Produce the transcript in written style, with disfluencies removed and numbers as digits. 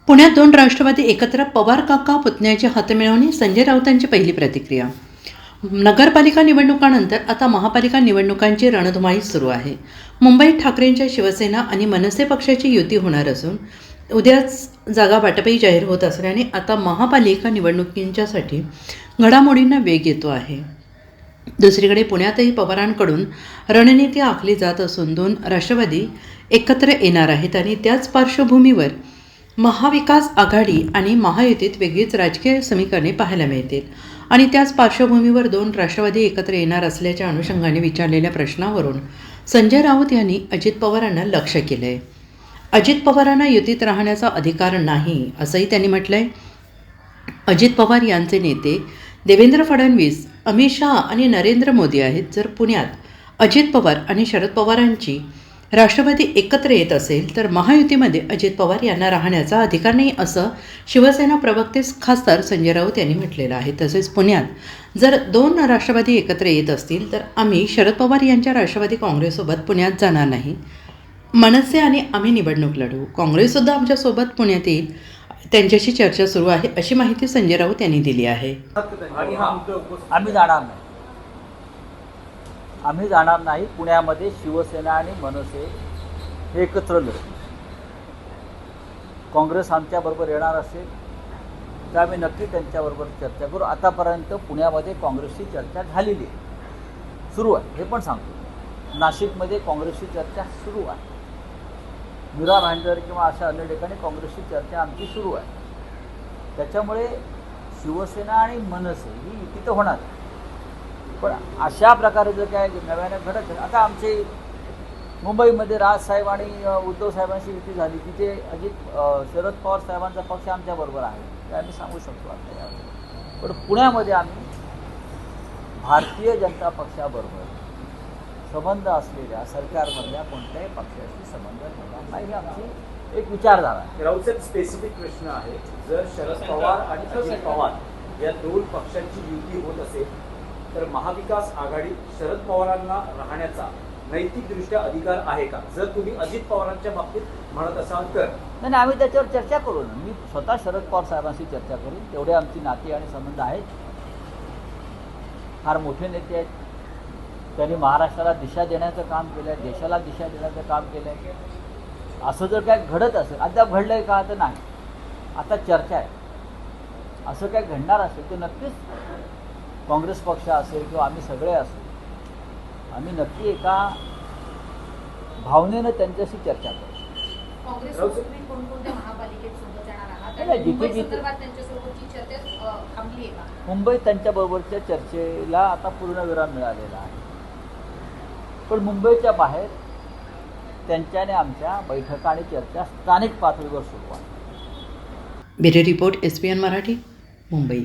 पुण्यात दोन राष्ट्रवादी एकत्र पवार काका पुतण्याची हातमिळवणी, संजय राऊतांची पहिली प्रतिक्रिया. नगरपालिका निवडणुकांनंतर आता महापालिका निवडणुकांची रणधुमाळी सुरू आहे. मुंबईत ठाकरेंच्या शिवसेना आणि मनसे पक्षाची युती होणार असून उद्याच जागा वाटपही जाहीर होत असल्याने आता महापालिका निवडणुकींच्यासाठी घडामोडींना वेग येतो आहे. दुसरीकडे पुण्यातही पवारांकडून रणनीती आखली जात असून दोन राष्ट्रवादी एकत्र येणार आहेत आणि त्याच पार्श्वभूमीवर महाविकास आघाडी आणि महायुतीत वेगळीच राजकीय समीकरणे पाहायला मिळतील. आणि त्याच पार्श्वभूमीवर दोन राष्ट्रवादी एकत्र येणार असल्याच्या अनुषंगाने विचारलेल्या प्रश्नावरून संजय राऊत यांनी अजित पवारांना लक्ष्य केलं आहे. अजित पवारांना युतीत राहण्याचा अधिकार नाही असंही त्यांनी म्हटलं आहे. अजित पवार यांचे नेते देवेंद्र फडणवीस, अमित शहा आणि नरेंद्र मोदी आहेत. जर पुण्यात अजित पवार आणि शरद पवारांची राष्ट्रवादी एकत्र येत असेल तर महायुतीमध्ये अजित पवार यांना राहण्याचा अधिकार नाही असं शिवसेना प्रवक्ते खासदार संजय राऊत यांनी म्हटलेलं आहे. तसेच पुण्यात जर दोन राष्ट्रवादी एकत्र येत असतील तर आम्ही शरद पवार यांच्या राष्ट्रवादी काँग्रेससोबत पुण्यात जाणार नाही. मनसे आणि आम्ही निवडणूक लढवू. काँग्रेससुद्धा आमच्यासोबत पुण्यात येईल. त्यांच्याशी चर्चा सुरू आहे अशी माहिती संजय राऊत यांनी दिली आहे. आम्ही जाणार नाही. पुण्यामध्ये शिवसेना आणि मनसे हे एकत्र लढतील. काँग्रेस आमच्याबरोबर येणार असेल तर आम्ही नक्की त्यांच्याबरोबर चर्चा करू. आतापर्यंत पुण्यामध्ये काँग्रेसची चर्चा झालेली आहे, सुरू आहे. हे पण सांगतो, नाशिकमध्ये काँग्रेसची चर्चा सुरू आहे. मीरा भाईंदर किंवा अशा अन्य ठिकाणी काँग्रेसची चर्चा आमची सुरू आहे. त्याच्यामुळे शिवसेना आणि मनसे ही युती तर होणार. पण अशा प्रकारे जर काय नव्यानं घडत आता आमचे मुंबईमध्ये राजसाहेब आणि उद्धव साहेबांची युती झाली, तिथे शरद पवार साहेबांचा पक्ष आमच्याबरोबर आहे हे आम्ही सांगू शकतो आता यावर. पण पुण्यामध्ये आम्ही भारतीय जनता पक्षाबरोबर संबंध असलेल्या सरकारमधल्या कोणत्याही पक्षाशी संबंध ठेवणार नाही, ही आमची एक विचारधारा आहे. राऊत स्पेसिफिक प्रश्न आहे, जर शरद पवार आणि अजित पवार या दोन पक्षांची युती होत असेल तर महाविकास आघाडी शरद पवारांना राहण्याचा नैतिकदृष्ट्या अधिकार आहे का? जर तुम्ही अजित पवारांच्या बाबतीत म्हणत असाल तर नाही, आम्ही त्याच्यावर चर्चा करू ना. मी स्वतः शरद पवार साहेबांशी चर्चा करू. तेवढे आमची नाती आणि संबंध आहेत. फार मोठे नेते आहेत. त्यांनी महाराष्ट्राला दिशा देण्याचं काम केलं आहे, देशाला दिशा देण्याचं काम केलं आहे. असं जर काय घडत असेल, अद्याप घडलं आहे का तर नाही, आता चर्चा आहे. असं काय घडणार असेल तर नक्कीच काँग्रेस पक्ष असेल किंवा आम्ही सगळे असू, आम्ही नक्की एका भावनेनं त्यांच्याशी चर्चा करू. मुंबईत त्यांच्याबरोबरच्या चर्चेला आता पूर्णविराम मिळालेला आहे. पण मुंबईच्या बाहेर त्यांच्याने आमच्या बैठका आणि चर्चा स्थानिक पातळीवर सुरू आहे. Bureau report SPN Marathi, Mumbai.